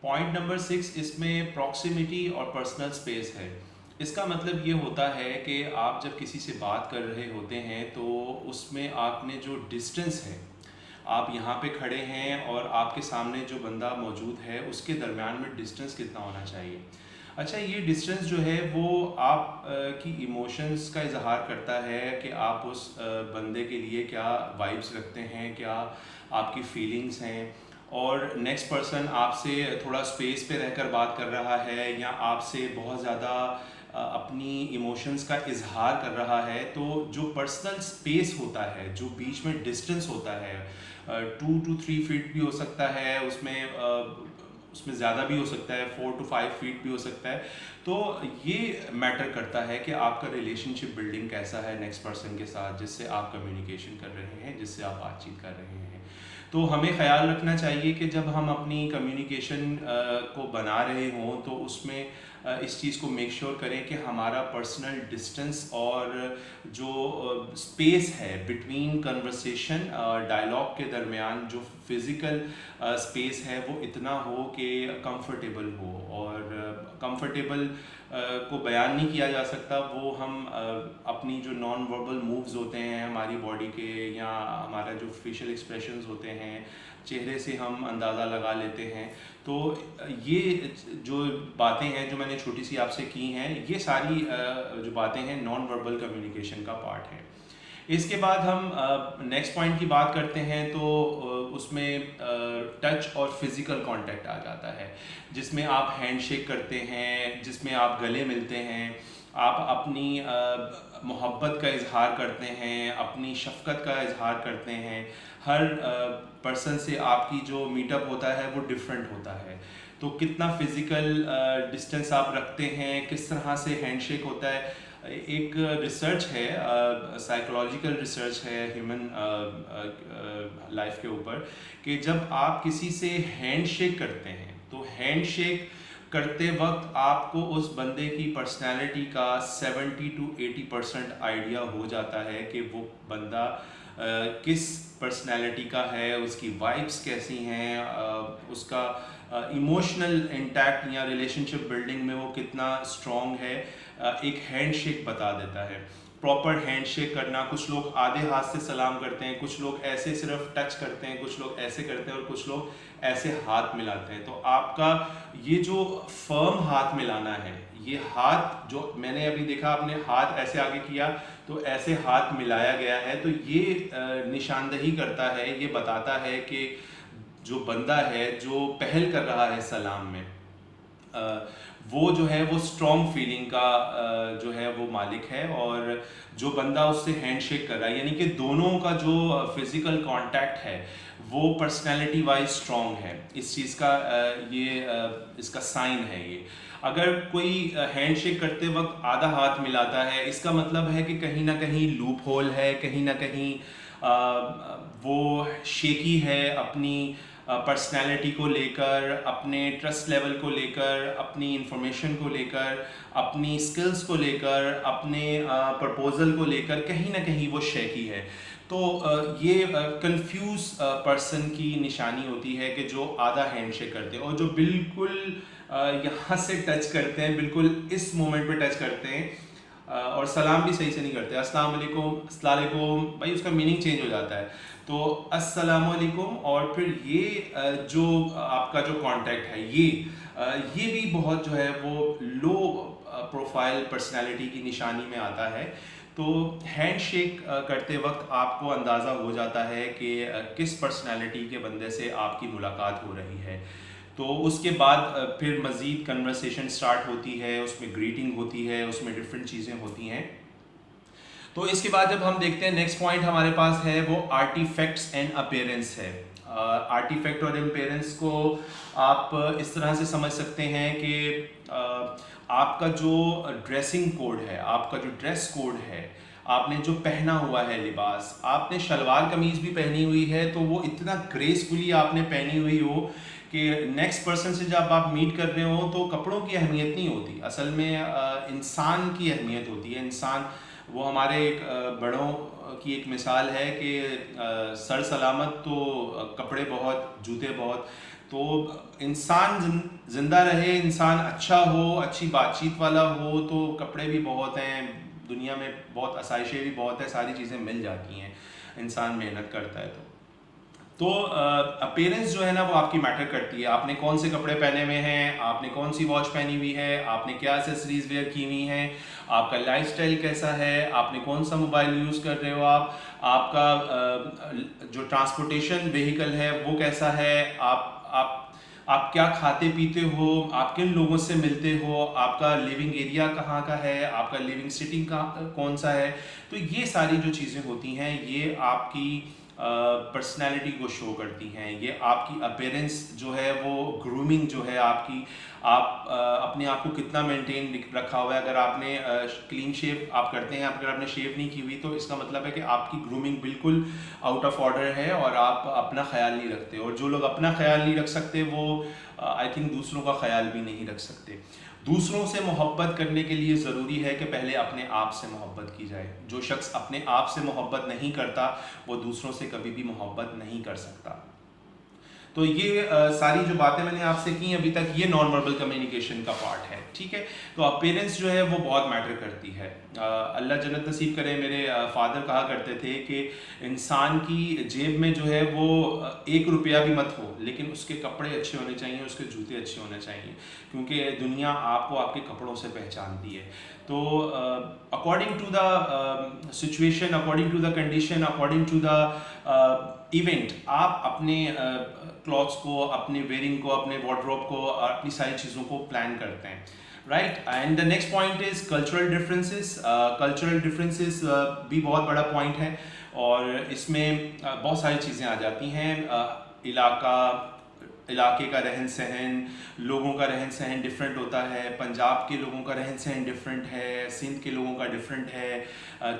Point number 6 इसमें proximity और personal space है। इसका मतलब ये होता है कि आप जब किसी से बात कर रहे होते हैं तो उसमें आपने जो डिस्टेंस है, आप यहाँ पे खड़े हैं और आपके सामने जो बंदा मौजूद है उसके दरमियान में डिस्टेंस कितना होना चाहिए। अच्छा, ये डिस्टेंस जो है वो आप की इमोशंस का इजहार करता है कि आप उस बंदे के लिए क्या वाइब्स रखते हैं, क्या आपकी फीलिंग्स हैं, और नेक्स्ट पर्सन आपसे थोड़ा स्पेस पे रहकर बात कर रहा है या आपसे बहुत ज़्यादा अपनी इमोशंस का इजहार कर रहा है। तो जो पर्सनल स्पेस होता है, जो बीच में डिस्टेंस होता है, 2 to 3 फीट भी हो सकता है, उसमें ज़्यादा भी हो सकता है, 4 to 5 फीट भी हो सकता है। तो ये मैटर करता है कि आपका रिलेशनशिप बिल्डिंग कैसा है नेक्स्ट पर्सन के साथ जिससे आप कम्युनिकेशन कर रहे हैं, जिससे आप बातचीत कर रहे हैं। तो हमें ख्याल रखना चाहिए कि जब हम अपनी कम्युनिकेशन को बना रहे हों तो उसमें इस चीज़ को मेक श्योर करें कि हमारा पर्सनल डिस्टेंस और जो स्पेस है बिटवीन कन्वर्सेशन डायलॉग के दरमियान, जो फिज़िकल स्पेस है वो इतना हो कि कंफर्टेबल हो। और कंफर्टेबल को बयान नहीं किया जा सकता, वो हम अपनी जो नॉन वर्बल मूव्स होते हैं हमारी बॉडी के, या हमारा जो फेशियल एक्सप्रेशंस होते हैं, चेहरे से हम अंदाज़ा लगा लेते हैं। तो ये जो बातें हैं जो मैंने छोटी सी आपसे की हैं, ये सारी जो बातें हैं नॉन वर्बल कम्युनिकेशन का पार्ट है। इसके बाद हम नेक्स्ट पॉइंट की बात करते हैं तो उसमें टच और फिज़िकल कांटेक्ट आ जाता है, जिसमें आप हैंडशेक करते हैं, जिसमें आप गले मिलते हैं, आप अपनी मोहब्बत का इजहार करते हैं, अपनी शफ़क़त का इजहार करते हैं। हर पर्सन से आपकी जो मीटअप होता है वो डिफरेंट होता है। तो कितना फ़िज़िकल डिस्टेंस आप रखते हैं, किस तरह से हैंडशेक होता है। एक रिसर्च है, साइकोलॉजिकल रिसर्च है ह्यूमन लाइफ के ऊपर, कि जब आप किसी से हैंडशेक करते हैं तो हैंडशेक करते वक्त आपको उस बंदे की पर्सनैलिटी का 70 to 80% आइडिया हो जाता है कि वो बंदा किस पर्सनैलिटी का है, उसकी वाइब्स कैसी हैं, उसका इमोशनल इंटैक्ट या रिलेशनशिप बिल्डिंग में वो कितना स्ट्रॉन्ग है। एक हैंडशेक बता देता है। प्रॉपर हैंडशेक करना, कुछ लोग आधे हाथ से सलाम करते हैं, कुछ लोग ऐसे सिर्फ टच करते हैं, कुछ लोग ऐसे करते हैं और कुछ लोग ऐसे हाथ मिलाते हैं। तो आपका ये जो फर्म हाथ मिलाना है, ये हाथ जो मैंने अभी देखा, आपने हाथ ऐसे आगे किया तो ऐसे हाथ मिलाया गया है, तो ये निशानदही करता है, ये बताता है कि जो बंदा है जो पहल कर रहा है सलाम में, वो जो है वो स्ट्रॉन्ग फीलिंग का जो है वो मालिक है, और जो बंदा उससे हैंडशेक कर रहा है, यानी कि दोनों का जो फिज़िकल कांटेक्ट है वो पर्सनैलिटी वाइज स्ट्रॉन्ग है। इस चीज़ का इसका साइन है ये। अगर कोई हैंडशेक करते वक्त आधा हाथ मिलाता है, इसका मतलब है कि कहीं ना कहीं लूप होल है, कहीं ना कहीं वो शेकी है अपनी पर्सनैलिटी को लेकर, अपने ट्रस्ट लेवल को लेकर, अपनी इंफॉर्मेशन को लेकर, अपनी स्किल्स को लेकर, अपने प्रपोज़ल को लेकर, कहीं ना कहीं वो शेकी है। तो ये कंफ्यूज पर्सन की निशानी होती है कि जो आधा हैंडशेक करते हैं और जो बिल्कुल यहाँ से टच करते हैं, बिल्कुल इस मोमेंट पे टच करते हैं और सलाम भी सही से नहीं करते। अस्सलाम वालेकुम, अस्सलाम वालेकुम, भाई उसका मीनिंग चेंज हो जाता है। तो अस्सलाम वालेकुम, और फिर ये जो आपका जो कांटेक्ट है ये भी बहुत जो है वो लो प्रोफाइल पर्सनालिटी की निशानी में आता है। तो हैंडशेक करते वक्त आपको अंदाज़ा हो जाता है कि किस पर्सनालिटी के बंदे से आपकी मुलाकात हो रही है। तो उसके बाद फिर मज़ीद कन्वर्सेशन स्टार्ट होती है, उसमें ग्रीटिंग होती है, उसमें डिफरेंट चीज़ें होती हैं। तो इसके बाद जब हम देखते हैं नेक्स्ट पॉइंट हमारे पास है वो आर्टिफैक्ट्स एंड अपीयरेंस है। आर्टिफैक्ट और अपीयरेंस को आप इस तरह से समझ सकते हैं कि आपका जो ड्रेसिंग कोड है, आपका जो ड्रेस कोड है, आपने जो पहना हुआ है लिबास, आपने शलवार कमीज़ भी पहनी हुई है तो वो इतना ग्रेसफुली आपने पहनी हुई हो कि नेक्स्ट पर्सन से जब आप मीट कर रहे हो तो कपड़ों की अहमियत नहीं होती, असल में इंसान की अहमियत होती है। इंसान वो हमारे एक बड़ों की एक मिसाल है कि सर सलामत तो कपड़े बहुत, जूते बहुत। तो इंसान जिंदा रहे, इंसान अच्छा हो, अच्छी बातचीत वाला हो, तो कपड़े भी बहुत हैं दुनिया में, बहुत आसाइशें भी बहुत है, सारी चीज़ें मिल जाती हैं इंसान मेहनत करता है तो अपीयरेंस जो है ना वो आपकी मैटर करती है। आपने कौन से कपड़े पहने हुए हैं, आपने कौन सी वॉच पहनी हुई है, आपने क्या एक्सेसरीज वेयर की हुई हैं, आपका लाइफस्टाइल कैसा है, आपने कौन सा मोबाइल यूज़ कर रहे हो, आपका जो ट्रांसपोर्टेशन व्हीकल है वो कैसा है, आप क्या खाते पीते हो, आप किन लोगों से मिलते हो, आपका लिविंग एरिया कहाँ का है, आपका लिविंग सिटी का कौन सा है। तो ये सारी जो चीज़ें होती हैं ये आपकी पर्सनैलिटी को शो करती हैं। ये आपकी अपीयरेंस जो है वो ग्रूमिंग जो है आपकी, आप अपने आप को कितना मेंटेन रखा हुआ है। अगर आपने क्लीन शेव आप करते हैं, अगर आपने शेव नहीं की हुई, तो इसका मतलब है कि आपकी ग्रूमिंग बिल्कुल आउट ऑफ ऑर्डर है और आप अपना ख्याल नहीं रखते। और जो लोग अपना ख्याल नहीं रख सकते वो आई थिंक दूसरों का ख्याल भी नहीं रख सकते। दूसरों से मोहब्बत करने के लिए ज़रूरी है कि पहले अपने आप से मोहब्बत की जाए। जो शख्स अपने आप से मोहब्बत नहीं करता वो दूसरों से कभी भी मोहब्बत नहीं कर सकता। तो ये सारी जो बातें मैंने आपसे की अभी तक, ये नॉन वर्बल कम्युनिकेशन का पार्ट है, ठीक है। तो अपीयरेंस जो है वो बहुत मैटर करती है। अल्लाह जन्नत नसीब करे, मेरे फादर कहा करते थे कि इंसान की जेब में जो है वो 1 रुपया भी मत हो, लेकिन उसके कपड़े अच्छे होने चाहिए, उसके जूते अच्छे होने चाहिए, क्योंकि दुनिया आपको आपके कपड़ों से पहचानती है। तो according to the situation, according to the condition, according to the event, आप अपने क्लॉथ्स को, अपने वेयरिंग को, अपने वार्डरोब को, अपनी सारी चीज़ों को प्लान करते हैं, right. And the next point is cultural differences. Cultural differences भी बहुत बड़ा पॉइंट है और इसमें बहुत सारी चीज़ें आ जाती हैं। इलाके का रहन सहन, लोगों का रहन सहन डिफरेंट होता है। पंजाब के लोगों का रहन सहन डिफरेंट है, सिंध के लोगों का डिफरेंट है,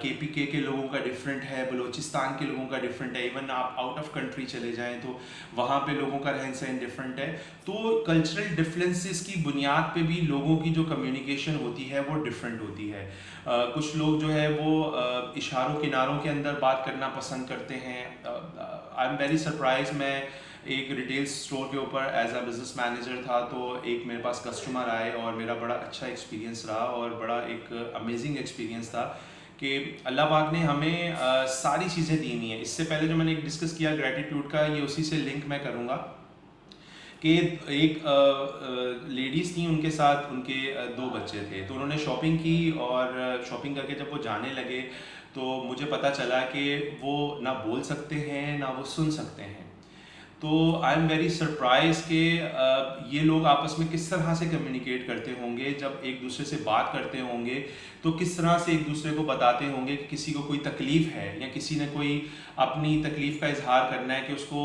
KPK के लोगों का डिफरेंट है, बलूचिस्तान के लोगों का डिफरेंट है। इवन आप आउट ऑफ कंट्री चले जाएं तो वहाँ पे लोगों का रहन सहन डिफरेंट है। तो कल्चरल डिफरेंसेस की बुनियाद पे भी लोगों की जो कम्युनिकेशन होती है वो डिफरेंट होती है। कुछ लोग जो है वो इशारों किनारों के अंदर बात करना पसंद करते हैं। आई एम वेरी सरप्राइज, मैं एक रिटेल स्टोर के ऊपर एज अ बिज़नेस मैनेजर था, तो एक मेरे पास कस्टमर आए और मेरा बड़ा अच्छा एक्सपीरियंस रहा और बड़ा एक अमेजिंग एक्सपीरियंस था कि अल्लाह पाक ने हमें सारी चीज़ें दी हुई हैं। इससे पहले जो मैंने एक डिस्कस किया ग्रेटिट्यूड का, ये उसी से लिंक मैं करूँगा कि एक लेडीज़ थी, उनके साथ उनके 2 बच्चे थे। तो उन्होंने शॉपिंग की और शॉपिंग करके जब वो जाने लगे तो मुझे पता चला कि वो ना बोल सकते हैं ना वो सुन सकते हैं। तो आई एम वेरी सरप्राइज कि ये लोग आपस में किस तरह से कम्युनिकेट करते होंगे। जब एक दूसरे से बात करते होंगे तो किस तरह से एक दूसरे को बताते होंगे कि किसी को कोई तकलीफ़ है या किसी ने कोई अपनी तकलीफ़ का इजहार करना है कि उसको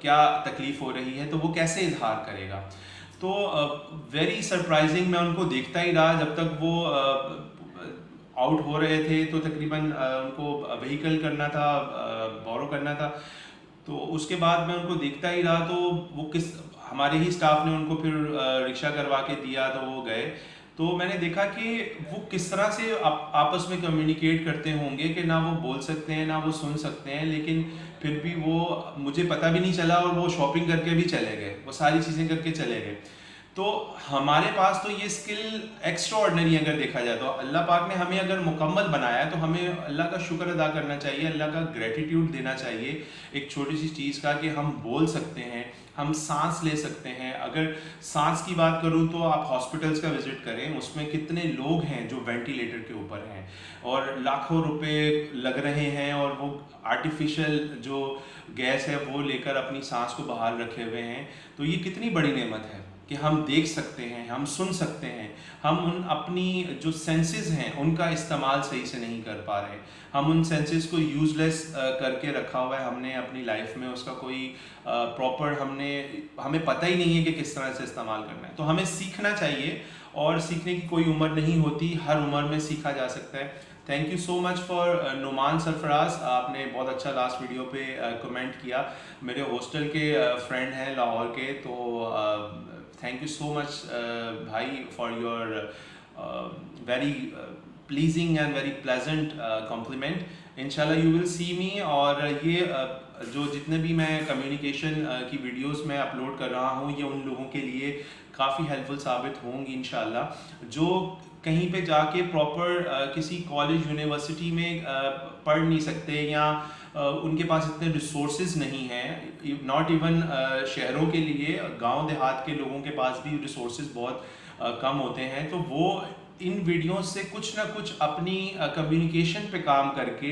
क्या तकलीफ़ हो रही है, तो वो कैसे इजहार करेगा। तो वेरी सरप्राइजिंग, मैं उनको देखता ही रहा जब तक वो आउट हो रहे थे। तो तकरीबन उनको व्हीकल करना था, बोरो करना था। तो उसके बाद मैं उनको देखता ही रहा, तो वो हमारे ही स्टाफ ने उनको फिर रिक्शा करवा के दिया तो वो गए। तो मैंने देखा कि वो किस तरह से आपस में कम्युनिकेट करते होंगे कि ना वो बोल सकते हैं ना वो सुन सकते हैं, लेकिन फिर भी वो मुझे पता भी नहीं चला और वो शॉपिंग करके भी चले गए, वो सारी चीज़ें करके चले गए। तो हमारे पास तो ये स्किल एक्स्ट्रा ऑर्डिनरी अगर देखा जाए तो अल्लाह पाक ने हमें अगर मुकम्मल बनाया तो हमें अल्लाह का शुक्र अदा करना चाहिए, अल्लाह का ग्रेटिट्यूड देना चाहिए एक छोटी सी चीज़ का कि हम बोल सकते हैं, हम सांस ले सकते हैं। अगर सांस की बात करूं तो आप हॉस्पिटल्स का विजिट करें, उसमें कितने लोग हैं जो वेंटिलेटर के ऊपर हैं और लाखों रुपए लग रहे हैं और वो आर्टिफिशियल जो गैस है वो लेकर अपनी सांस को बाहर रखे हुए हैं। तो ये कितनी बड़ी नेमत है कि हम देख सकते हैं, हम सुन सकते हैं, हम उन अपनी जो सेंसेस हैं उनका इस्तेमाल सही से नहीं कर पा रहे। हम उन सेंसेस को यूजलेस करके रखा हुआ है हमने अपनी लाइफ में, उसका कोई प्रॉपर हमें पता ही नहीं है कि किस तरह से इस्तेमाल करना है। तो हमें सीखना चाहिए और सीखने की कोई उम्र नहीं होती, हर उम्र में सीखा जा सकता है। Thank you so much for Numan Sarfaraz, आपने बहुत अच्छा लास्ट वीडियो पे कमेंट किया। मेरे हॉस्टल के फ्रेंड हैं लाहौर के, तो थैंक यू सो मच भाई for your very pleasing and very pleasant compliment. इंशाल्लाह यू विल सी मी। और ये जो जितने भी मैं कम्युनिकेशन की वीडियोस में अपलोड कर रहा हूँ, ये उन लोगों के लिए काफ़ी हेल्पफुल साबित होंगी इंशाल्लाह, जो कहीं पे जाके प्रॉपर किसी कॉलेज यूनिवर्सिटी में पढ़ नहीं सकते, या उनके पास इतने रिसोर्सेज नहीं हैं। नॉट इवन शहरों के लिए, गांव देहात के लोगों के पास भी रिसोर्सेज बहुत कम होते हैं। तो वो इन वीडियोस से कुछ ना कुछ अपनी कम्युनिकेशन पे काम करके,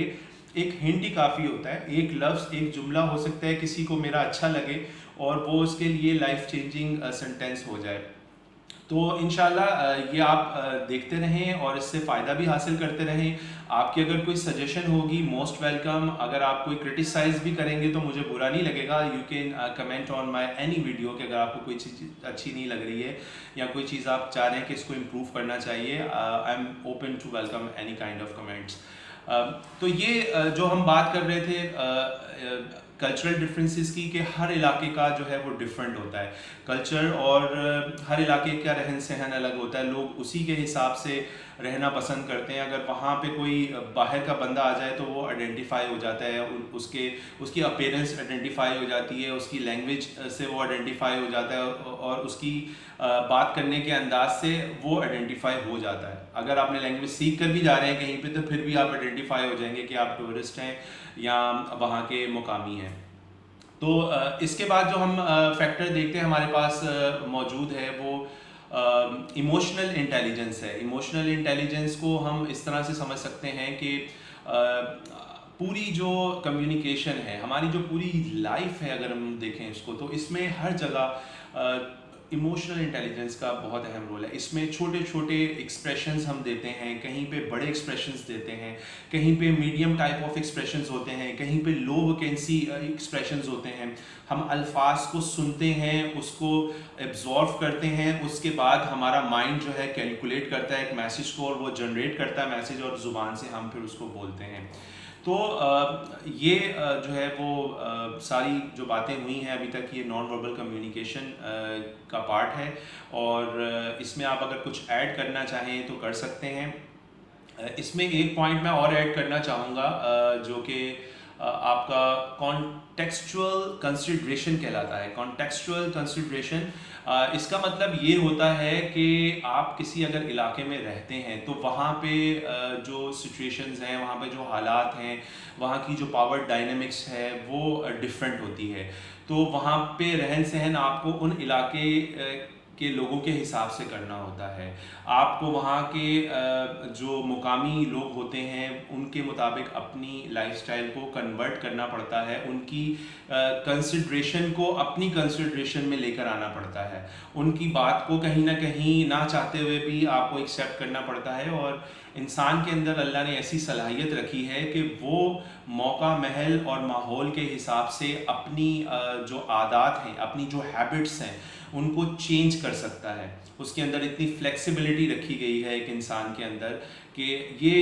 एक हिंट ही काफ़ी होता है, एक लफ्ज़, एक जुमला हो सकता है किसी को मेरा अच्छा लगे और वो उसके लिए लाइफ चेंजिंग सेंटेंस हो जाए। तो इंशाल्लाह ये आप देखते रहें और इससे फ़ायदा भी हासिल करते रहें। आपकी अगर कोई सजेशन होगी, मोस्ट वेलकम। अगर आप कोई क्रिटिसाइज़ भी करेंगे तो मुझे बुरा नहीं लगेगा। You can comment on my any video कि अगर आपको कोई चीज़ अच्छी नहीं लग रही है या कोई चीज़ आप चाह रहे हैं कि इसको इम्प्रूव करना चाहिए, I am open to welcome any kind of comments. तो ये जो हम बात कर रहे थे कल्चरल डिफरेंसेस की, कि हर इलाके का जो है वो डिफरेंट होता है कल्चर, और हर इलाके का रहन सहन अलग होता है। लोग उसी के हिसाब से रहना पसंद करते हैं। अगर वहाँ पे कोई बाहर का बंदा आ जाए तो वो आइडेंटिफाई हो जाता है, उसकी अपीयरेंस आइडेंटिफाई हो जाती है, उसकी लैंग्वेज से वो आइडेंटिफाई हो जाता है, और उसकी बात करने के अंदाज से वो आइडेंटिफाई हो जाता है। अगर आपने लैंग्वेज सीख कर भी जा रहे हैं कहीं पे, तो फिर भी आप आइडेंटिफाई हो जाएंगे कि आप टूरिस्ट हैं या वहाँ के मुकामी हैं। तो इसके बाद जो हम फैक्टर देखते हैं हमारे पास मौजूद है, वो इमोशनल इंटेलिजेंस है। इमोशनल इंटेलिजेंस को हम इस तरह से समझ सकते हैं कि पूरी जो कम्युनिकेशन है, हमारी जो पूरी लाइफ है, अगर हम देखें इसको, तो इसमें हर जगह इमोशनल इंटेलिजेंस का बहुत अहम रोल है। इसमें छोटे छोटे एक्सप्रेशंस हम देते हैं, कहीं पे बड़े एक्सप्रेशंस देते हैं, कहीं पे मीडियम टाइप ऑफ एक्सप्रेशंस होते हैं, कहीं पे लो वैकेंसी एक्सप्रेशंस होते हैं। हम अल्फाज को सुनते हैं, उसको एब्जॉर्व करते हैं, उसके बाद हमारा माइंड जो है कैलकुलेट करता है एक मैसेज को, और वो जनरेट करता है मैसेज, और ज़ुबान से हम फिर उसको बोलते हैं। तो ये जो है वो सारी जो बातें हुई हैं अभी तक, ये नॉन वर्बल कम्युनिकेशन का पार्ट है, और इसमें आप अगर कुछ ऐड करना चाहें तो कर सकते हैं। इसमें एक पॉइंट मैं और ऐड करना चाहूँगा, जो कि आपका कॉन्टेक्सचुअल कंसिडरेशन कहलाता है। कॉन्टेक्सचुअल कंसिडरेशन, इसका मतलब ये होता है कि आप किसी अगर इलाके में रहते हैं तो वहाँ पे जो सिचुएशंस हैं, वहाँ पे जो हालात हैं, वहाँ की जो पावर डायनेमिक्स है वो डिफरेंट होती है। तो वहाँ पे रहन सहन आपको उन इलाके के लोगों के हिसाब से करना होता है। आपको वहाँ के जो मुकामी लोग होते हैं उनके मुताबिक अपनी लाइफस्टाइल को कन्वर्ट करना पड़ता है, उनकी कंसिडरेशन को अपनी कंसिडरेशन में लेकर आना पड़ता है, उनकी बात को कहीं ना कहीं ना चाहते हुए भी आपको एक्सेप्ट करना पड़ता है। और इंसान के अंदर अल्लाह ने ऐसी सलाहियत रखी है कि वो मौका महल और माहौल के हिसाब से अपनी जो आदत हैं, अपनी जो हैबिट्स हैं, उनको चेंज कर सकता है। उसके अंदर इतनी फ्लेक्सिबिलिटी रखी गई है एक इंसान के अंदर, कि ये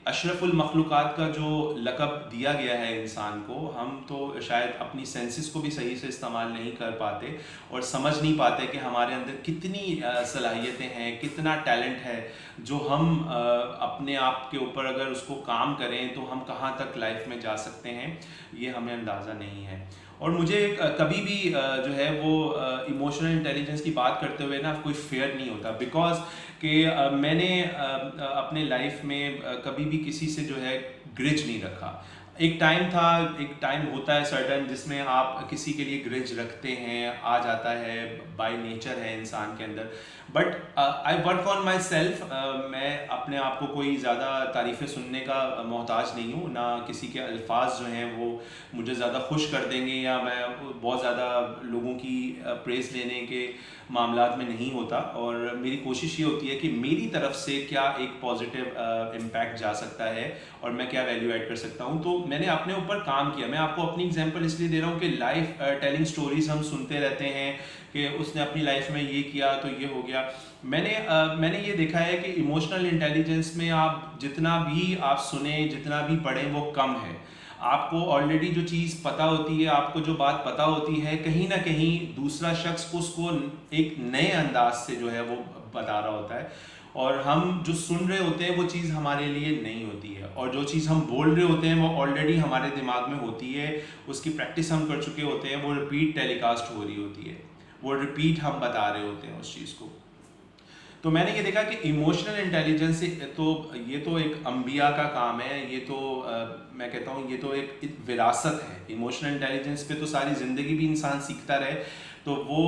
अशरफुल मखलूक़ात का जो लक़ब दिया गया है इंसान को, हम तो शायद अपनी सेंसेस को भी सही से इस्तेमाल नहीं कर पाते और समझ नहीं पाते कि हमारे अंदर कितनी सलाहियतें हैं, कितना टैलेंट है, जो हम अपने आप के ऊपर अगर उसको काम करें तो हम कहाँ तक लाइफ में जा सकते हैं, ये हमें अंदाज़ा नहीं है। और मुझे कभी भी जो है वो इमोशनल इंटेलिजेंस की बात करते हुए ना कोई फेयर नहीं होता, बिकॉज कि मैंने अपने लाइफ में कभी भी किसी से जो है ग्रिज नहीं रखा। एक टाइम होता है सर्टन जिसमें आप किसी के लिए ग्रिज रखते हैं, आ जाता है, बाय नेचर है इंसान के अंदर। But I work on my self. मैं अपने आप को कोई ज़्यादा तारीफ़ें सुनने का मोहताज नहीं हूँ, ना किसी के अल्फाज जो हैं वो मुझे ज़्यादा खुश कर देंगे, या मैं बहुत ज़्यादा लोगों की प्रेज़ लेने के मामलात में नहीं होता। और मेरी कोशिश ये होती है कि मेरी तरफ से क्या एक पॉजिटिव इम्पैक्ट जा सकता है और मैं क्या वैल्यू ऐड कर सकता हूँ। तो मैंने अपने ऊपर काम किया। मैं आपको अपनी एग्जांपल इसलिए दे रहा हूँ कि लाइफ टेलिंग स्टोरीज हम सुनते रहते हैं कि उसने अपनी लाइफ में ये किया तो ये हो गया। मैंने ये देखा है कि इमोशनल इंटेलिजेंस में आप जितना भी आप सुने, जितना भी पढ़ें, वो कम है। आपको ऑलरेडी जो चीज़ पता होती है, आपको जो बात पता होती है, कहीं ना कहीं दूसरा शख्स उसको एक नए अंदाज से जो है वो बता रहा होता है। और हम जो सुन रहे होते हैं वो चीज़ हमारे लिए नहीं होती है, और जो चीज़ हम बोल रहे होते हैं वो ऑलरेडी हमारे दिमाग में होती है, उसकी प्रैक्टिस हम कर चुके होते हैं, वो रिपीट टेलीकास्ट हो रही होती है, वो रिपीट हम बता रहे होते हैं उस चीज़ को। तो मैंने ये देखा कि इमोशनल इंटेलिजेंस तो ये तो एक अंबिया का काम है, ये तो मैं कहता हूँ ये तो एक विरासत है। इमोशनल इंटेलिजेंस पे तो सारी ज़िंदगी भी इंसान सीखता रहे तो वो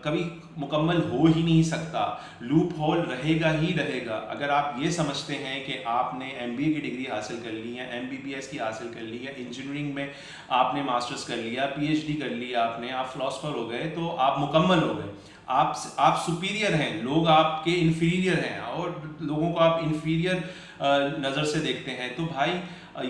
कभी मुकम्मल हो ही नहीं सकता, लूप होल रहेगा ही रहेगा। अगर आप ये समझते हैं कि आपने एमबीए की डिग्री हासिल कर ली है, एमबीबीएस की हासिल कर ली है, इंजीनियरिंग में आपने मास्टर्स कर लिया, पीएचडी कर लिया आपने, आप फिलोसफर हो गए तो आप मुकम्मल हो गए, आप सुपीरियर हैं, लोग आपके इन्फीरियर हैं और लोगों को आप इन्फीरियर नज़र से देखते हैं। तो भाई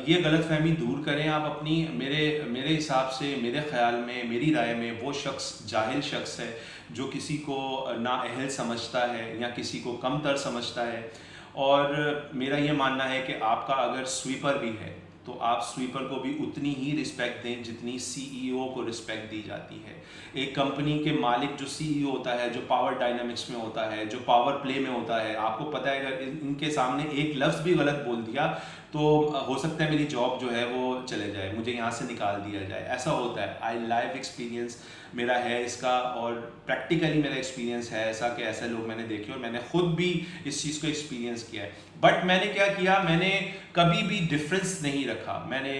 ये गलतफहमी दूर करें आप अपनी। मेरे हिसाब से, मेरे ख्याल में, मेरी राय में वो शख्स जाहिल शख्स है जो किसी को नाअहल समझता है या किसी को कमतर समझता है। और मेरा ये मानना है कि आपका अगर स्वीपर भी है तो आप स्वीपर को भी उतनी ही रिस्पेक्ट दें जितनी सीईओ को रिस्पेक्ट दी जाती है। एक कंपनी के मालिक जो सीईओ होता है, जो पावर डायनामिक्स में होता है, जो पावर प्ले में होता है, आपको पता है अगर इनके सामने एक लफ्ज़ भी गलत बोल दिया तो हो सकता है मेरी जॉब जो है वो चले जाए, मुझे यहाँ से निकाल दिया जाए। ऐसा होता है। आई लाइव एक्सपीरियंस मेरा है इसका, और प्रैक्टिकली मेरा एक्सपीरियंस है ऐसा कि ऐसे लोग मैंने देखे और मैंने खुद भी इस चीज़ को एक्सपीरियंस किया है। बट मैंने क्या किया, मैंने कभी भी डिफरेंस नहीं रखा। मैंने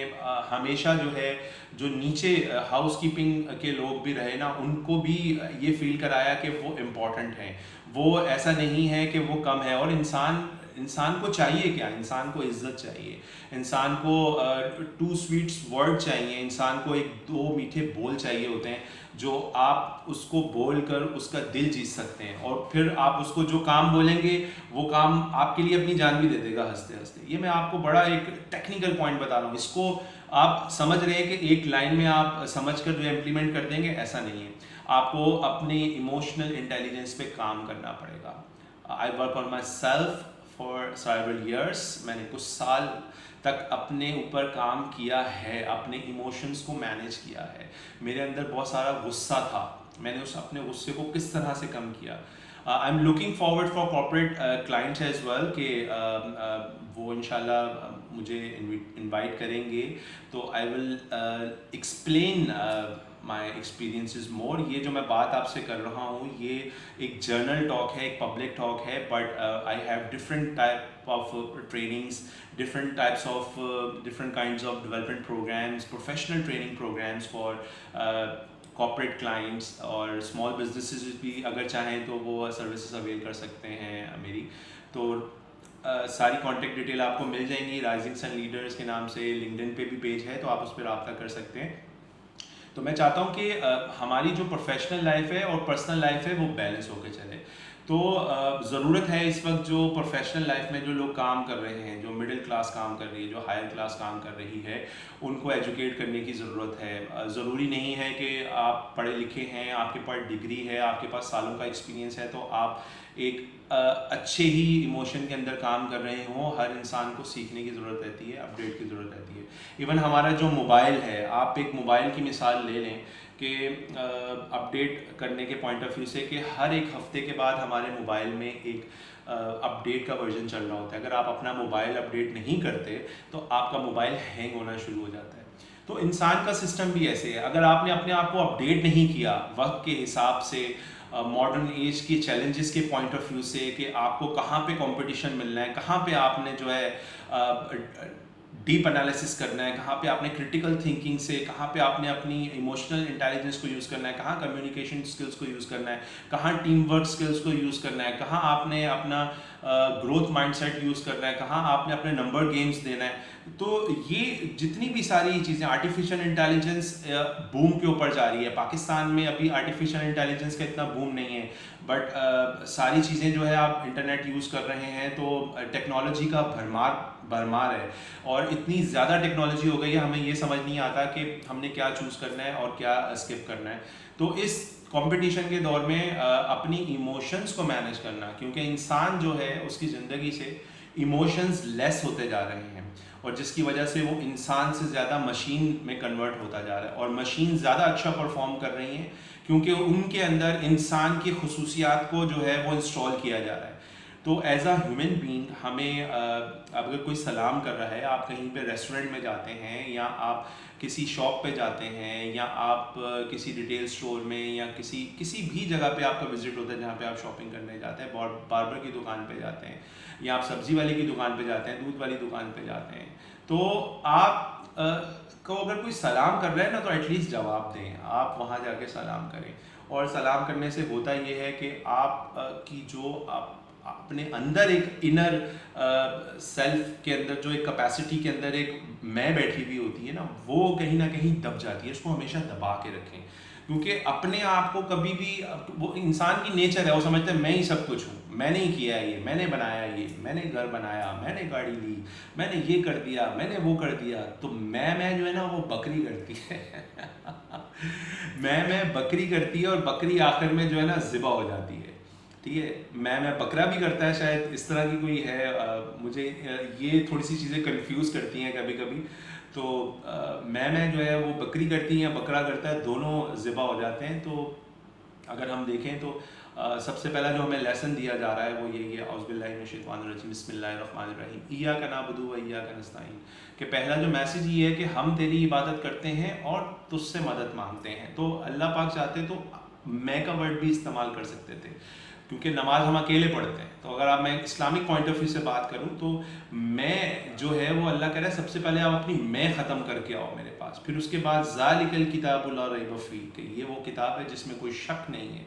हमेशा जो है, जो नीचे हाउस कीपिंग के लोग भी रहे ना, उनको भी ये फील कराया कि वो इम्पॉर्टेंट हैं, वो ऐसा नहीं है कि वो कम है। और इंसान को चाहिए क्या? इंसान को इज्जत चाहिए, इंसान को टू स्वीट्स वर्ड चाहिए, इंसान को एक दो मीठे बोल चाहिए होते हैं जो आप उसको बोल कर उसका दिल जीत सकते हैं, और फिर आप उसको जो काम बोलेंगे वो काम आपके लिए अपनी जान भी दे देगा हंसते हंसते। ये मैं आपको बड़ा एक टेक्निकल पॉइंट बता रहा हूँ, इसको आप समझ रहे हैं कि एक लाइन में आप समझ कर जो इम्प्लीमेंट कर देंगे, ऐसा नहीं है। आपको अपने इमोशनल इंटेलिजेंस पे काम करना पड़ेगा। I work on my self for several years. मैंने कुछ साल तक अपने ऊपर काम किया है, अपने इमोशंस को मैनेज किया है। मेरे अंदर बहुत सारा गुस्सा था, मैंने उस अपने गुस्से को किस तरह से कम किया। I am looking forward for corporate clients as well कि वो इंशाल्लाह मुझे इनवाइट करेंगे तो I will explain my experiences more. ये जो मैं बात आपसे कर रहा हूँ ये एक जर्नल टॉक है, एक पब्लिक टॉक है, but I have different type of trainings, different types of different kinds of development programs, professional training programs for corporate clients, और small businesses भी अगर चाहें तो वो सर्विसेज अवेल कर सकते हैं मेरी। तो सारी कॉन्टेक्ट डिटेल आपको मिल जाएंगी राइजिंग सन लीडर्स के नाम से। लिंक्डइन पे भी पेज है तो आप उस पर रब्ता कर सकते हैं। तो मैं चाहता हूँ कि हमारी जो प्रोफेशनल लाइफ है और पर्सनल लाइफ है वो बैलेंस होकर चले। तो ज़रूरत है इस वक्त जो प्रोफेशनल लाइफ में जो लोग काम कर रहे हैं, जो मिडिल क्लास काम कर रही है, जो हायर क्लास काम कर रही है, उनको एजुकेट करने की ज़रूरत है। ज़रूरी नहीं है कि आप पढ़े लिखे हैं, आपके पास डिग्री है, आपके पास सालों का एक्सपीरियंस है तो आप एक अच्छे ही इमोशन के अंदर काम कर रहे हों। हर इंसान को सीखने की ज़रूरत रहती है, अपडेट की ज़रूरत रहती है। इवन हमारा जो मोबाइल है, आप एक मोबाइल की मिसाल ले लें कि अपडेट करने के पॉइंट ऑफ व्यू से कि हर एक हफ्ते के बाद हमारे मोबाइल में एक अपडेट का वर्जन चल रहा होता है। अगर आप अपना मोबाइल अपडेट नहीं करते तो आपका मोबाइल हैंग होना शुरू हो जाता है। तो इंसान का सिस्टम भी ऐसे है, अगर आपने अपने आप को अपडेट नहीं किया वक्त के हिसाब से, मॉडर्न एज के चैलेंजेस के पॉइंट ऑफ व्यू से कि आपको कहाँ पे कंपटीशन मिलना है, कहाँ पे आपने जो है डीप एनालिसिस करना है, कहाँ पे आपने क्रिटिकल थिंकिंग से, कहाँ पे आपने अपनी इमोशनल इंटेलिजेंस को यूज़ करना है, कहाँ कम्युनिकेशन स्किल्स को यूज़ करना है, कहाँ टीम वर्क स्किल्स को यूज़ करना है, कहाँ आपने अपना ग्रोथ माइंडसेट यूज़ करना है, कहाँ आपने अपने नंबर गेम्स देना है। तो ये जितनी भी सारी चीज़ें, आर्टिफिशियल इंटेलिजेंस बूम के ऊपर जा रही है। पाकिस्तान में अभी आर्टिफिशियल इंटेलिजेंस का इतना बूम नहीं है, बट सारी चीज़ें जो है आप इंटरनेट यूज़ कर रहे हैं तो टेक्नोलॉजी का भरमार है, और इतनी ज़्यादा टेक्नोलॉजी हो गई है हमें ये समझ नहीं आता कि हमने क्या चूज़ करना है और क्या स्किप करना है। तो इस कंपटीशन के दौर में अपनी इमोशंस को मैनेज करना, क्योंकि इंसान जो है उसकी ज़िंदगी से इमोशंस लेस होते जा रहे हैं और जिसकी वजह से वो इंसान से ज़्यादा मशीन में कन्वर्ट होता जा रहा है, और मशीन ज़्यादा अच्छा परफॉर्म कर रही हैं क्योंकि उनके अंदर इंसान की खुसूसियात को जो है वो इंस्टॉल किया जा रहा है। तो एज अ ह्यूमन बीइंग हमें अगर कोई सलाम कर रहा है, आप कहीं पे रेस्टोरेंट में जाते हैं या आप किसी शॉप पे जाते हैं या आप किसी रिटेल स्टोर में या किसी भी जगह पे आपका विजिट होता है जहाँ पे आप शॉपिंग करने जाते हैं, बार्बर की दुकान पे जाते हैं या आप सब्जी वाले की दुकान पे जाते हैं, दूध वाली दुकान पे जाते हैं, तो आप को अगर कोई सलाम कर रहा है ना तो एटलीस्ट जवाब दें, आप वहाँ जाके सलाम करें। और सलाम करने से होता ये है कि आप की जो आप अपने अंदर एक इनर सेल्फ के अंदर जो एक कैपेसिटी के अंदर एक मैं बैठी हुई होती है ना कहीं दब जाती है। उसको हमेशा दबा के रखें, क्योंकि अपने आप को कभी भी, वो इंसान की नेचर है, वो समझते हैं मैं ही सब कुछ हूँ, मैंने ही किया ये, मैंने बनाया ये, मैंने घर बनाया, मैंने गाड़ी ली, मैंने ये कर दिया, मैंने वो कर दिया। तो मैं जो है ना वो बकरी करती है मैं बकरी करती है और बकरी आखिर में जो है ना ज़िबा हो जाती है। ठीक है, मैं बकरा भी करता है, शायद इस तरह की कोई है। मुझे ये थोड़ी सी चीज़ें कंफ्यूज करती हैं कभी कभी। तो मैं जो है वो बकरी करती है या बकरा करता है, दोनों ज़िबा हो जाते हैं। तो अगर हम देखें तो सबसे पहला जो हमें लेसन दिया जा रहा है वो यही है, औज़ुबिल्लाहि मिनश्शैतानिर्रजीम बिस्मिल्लाहिर्रहमानिर्रहीम, इय्याका नअबुदु व इय्याका नस्तईन, कि पहला जो मैसेज ये है कि हम तेरी इबादत करते हैं और तुझसे मदद मांगते हैं। तो अल्लाह पाक चाहते तो मैं का वर्ड भी इस्तेमाल कर सकते थे, क्योंकि नमाज हम अकेले पढ़ते हैं। तो अगर आप मैं इस्लामिक पॉइंट ऑफ व्यू से बात करूं तो मैं जो है वो अल्लाह कह रहा है सबसे पहले आप अपनी मैं ख़त्म करके आओ मेरे पास, फिर उसके बाद ज़ालिकल किताबु ला रैब फीह, कि ये वो किताब है जिसमें कोई शक नहीं है।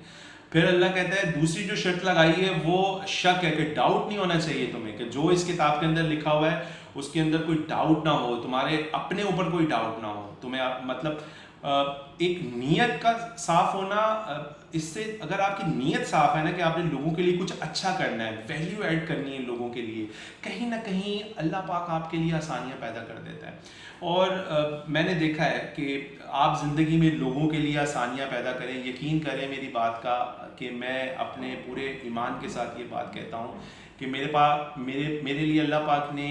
फिर अल्लाह कहता है दूसरी जो शर्त लगाई है वो शक है, कि डाउट नहीं होना चाहिए तुम्हें, कि जो इस किताब के अंदर लिखा हुआ है उसके अंदर कोई डाउट ना हो, तुम्हारे अपने ऊपर कोई डाउट ना हो तुम्हें। मतलब एक नीयत का साफ होना, इससे अगर आपकी नीयत साफ है ना कि आपने लोगों के लिए कुछ अच्छा करना है, वैल्यू ऐड करनी है लोगों के लिए, कहीं ना कहीं अल्लाह पाक आपके लिए आसानियाँ पैदा कर देता है। और मैंने देखा है कि आप ज़िंदगी में लोगों के लिए आसानियाँ पैदा करें, यकीन करें मेरी बात का, कि मैं अपने पूरे ईमान के साथ ये बात कहता हूँ कि मेरे लिए अल्लाह पाक ने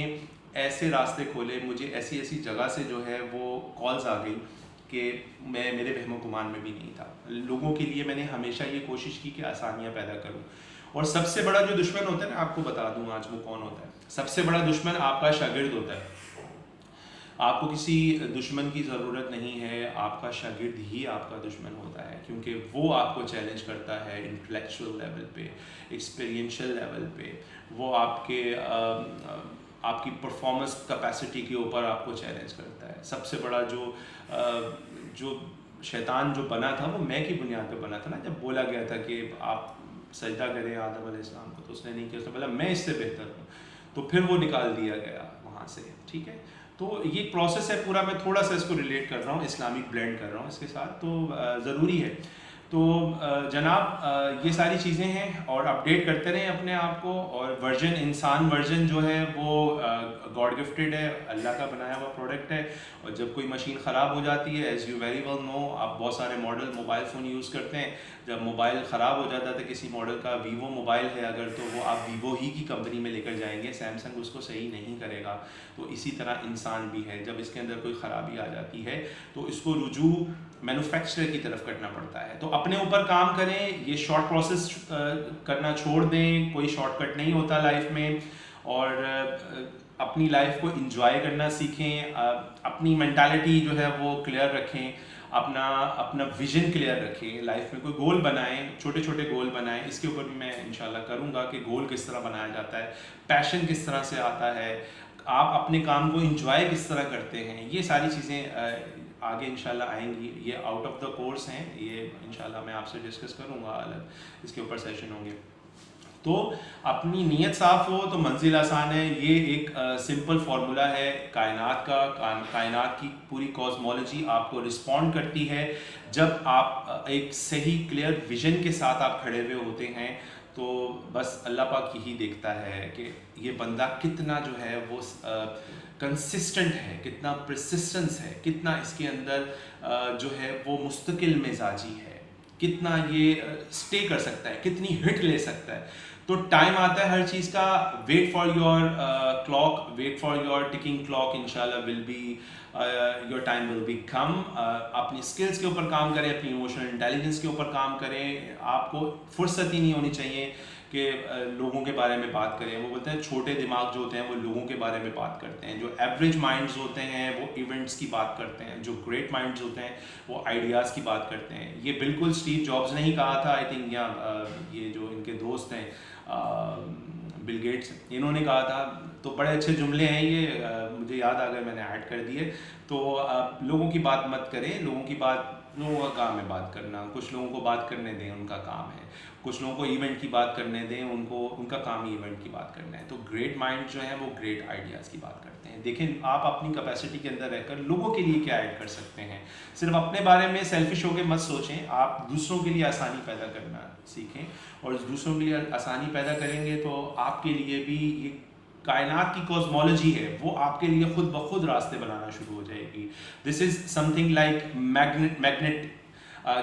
ऐसे रास्ते खोले, मुझे ऐसी ऐसी जगह से जो है वो कॉल्स आ गई कि मैं मेरे वहमो गुमान में भी नहीं था। लोगों के लिए मैंने हमेशा ये कोशिश की कि आसानियाँ पैदा करूँ। और सबसे बड़ा जो दुश्मन होता है ना, आपको बता दूँ आज वो कौन होता है। सबसे बड़ा दुश्मन आपका शागिर्द होता है। आपको किसी दुश्मन की ज़रूरत नहीं है, आपका शागिर्द ही आपका दुश्मन होता है, क्योंकि वो आपको चैलेंज करता है इंटेलेक्चुअल लेवल पे, एक्सपीरियंशियल लेवल पे। वो आपकी परफॉर्मेंस कैपेसिटी के ऊपर आपको चैलेंज करता है। सबसे बड़ा जो शैतान जो बना था वो मैं की बुनियाद पे बना था ना। जब बोला गया था कि आप सजदा करें आदम अलैहिस्सलाम को, तो उसने नहीं किया, उसने बोला मैं इससे बेहतर हूँ, तो फिर वो निकाल दिया गया वहाँ से। ठीक है, तो ये प्रोसेस है पूरा। मैं थोड़ा सा इसको रिलेट कर रहा हूँ, इस्लामिक ब्लेंड कर रहा हूँ इसके साथ, तो ज़रूरी है। तो जनाब ये सारी चीज़ें हैं, और अपडेट करते रहें अपने आप को। और वर्जन, इंसान वर्जन जो है वो गॉड गिफ्टेड है, अल्लाह का बनाया हुआ प्रोडक्ट है। और जब कोई मशीन ख़राब हो जाती है, as you very well know, आप बहुत सारे मॉडल मोबाइल फ़ोन यूज़ करते हैं, जब मोबाइल ख़राब हो जाता है किसी मॉडल का, वीवो मोबाइल है अगर, तो वो आप वीवो ही की कंपनी में लेकर जाएंगे, सैमसंग उसको सही नहीं करेगा। तो इसी तरह इंसान भी है, जब इसके अंदर कोई ख़राबी आ जाती है तो इसको रुजू मैन्युफैक्चरर की तरफ करना पड़ता है। तो अपने ऊपर काम करें, ये शॉर्ट प्रोसेस करना छोड़ दें, कोई शॉर्टकट नहीं होता लाइफ में। और अपनी लाइफ को इंजॉय करना सीखें, अपनी मेंटालिटी जो है वो क्लियर रखें, अपना विजन क्लियर रखें, लाइफ में कोई गोल बनाएं, छोटे छोटे गोल बनाएं। इसके ऊपर भी मैं इंशाल्लाह करूँगा कि गोल किस तरह बनाया जाता है, पैशन किस तरह से आता है, आप अपने काम को इंजॉय किस तरह करते हैं। ये सारी चीज़ें आगे इंशाल्लाह आएंगी। ये आउट ऑफ द कोर्स हैं, ये इंशाल्लाह मैं आपसे डिस्कस करूँगा अलग, इसके ऊपर सेशन होंगे। तो अपनी नीयत साफ़ हो तो मंजिल आसान है। ये एक सिंपल फार्मूला है कायनात का। कायनात की पूरी कॉस्मोलॉजी आपको रिस्पॉन्ड करती है जब आप एक सही क्लियर विजन के साथ आप खड़े हुए होते हैं। तो बस अल्लाह पाक यही देखता है कि ये बंदा कितना जो है वो कंसिस्टेंट है, कितना परसिस्टेंस है, कितना इसके अंदर जो है वो मुस्तकिल मिजाजी है, कितना ये स्टे कर सकता है, कितनी हिट ले सकता है। तो टाइम आता है हर चीज़ का। Wait for your clock, wait for your ticking clock, इंशाल्लाह will be your time will be come. अपनी स्किल्स के ऊपर काम करें, अपनी इमोशनल इंटेलिजेंस के ऊपर काम करें। आपको फुर्सत ही नहीं होनी चाहिए कि लोगों के बारे में बात करें, वो बोलते हैं छोटे दिमाग जो होते हैं वो लोगों के बारे में बात करते हैं, जो एवरेज माइंड्स होते हैं वो इवेंट्स की बात करते हैं, जो ग्रेट माइंड्स होते हैं वो आइडियाज़ की बात करते हैं। ये बिल्कुल स्टीव जॉब्स ने ही कहा था, आई थिंक, या ये जो इनके दोस्त हैं बिल गेट्स, इन्होंने कहा था। तो बड़े अच्छे जुमले हैं ये, मुझे याद आ गए, मैंने ऐड कर दिए। तो लोगों की बात मत करें, लोगों का काम है बात करना। कुछ लोगों को बात करने दें, उनका काम है। कुछ लोगों को इवेंट की बात करने दें, उनका काम ही इवेंट की बात करना है। तो ग्रेट माइंड जो है वो ग्रेट आइडियाज़ की बात करते हैं। देखें, आप अपनी कैपेसिटी के अंदर रहकर लोगों के लिए क्या ऐड कर सकते हैं। सिर्फ अपने बारे में सेल्फिश होकर मत सोचें, आप दूसरों के लिए आसानी पैदा करना सीखें, और दूसरों के लिए आसानी पैदा करेंगे तो आपके लिए भी ये कायनात की कॉस्मोलॉजी है वो आपके लिए खुद ब खुद रास्ते बनाना शुरू हो जाएगी। This is something like magnet,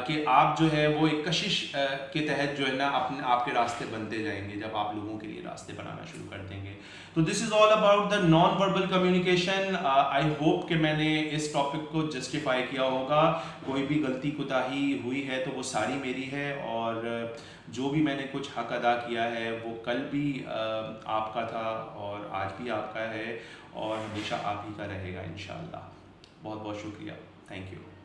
कि आप जो है वो एक कशिश के तहत जो है ना अपने आपके रास्ते बनते जाएंगे जब आप लोगों के लिए रास्ते बनाना शुरू कर देंगे। तो this is all about the non verbal communication. I hope कि मैंने इस टॉपिक को जस्टिफाई किया होगा। कोई भी गलती कोताही हुई है तो वो सारी मेरी है, और जो भी मैंने कुछ हक अदा किया है वो कल भी आपका था और आज भी आपका है और हमेशा आप ही का रहेगा इंशाअल्लाह। बहुत बहुत शुक्रिया, थैंक यू।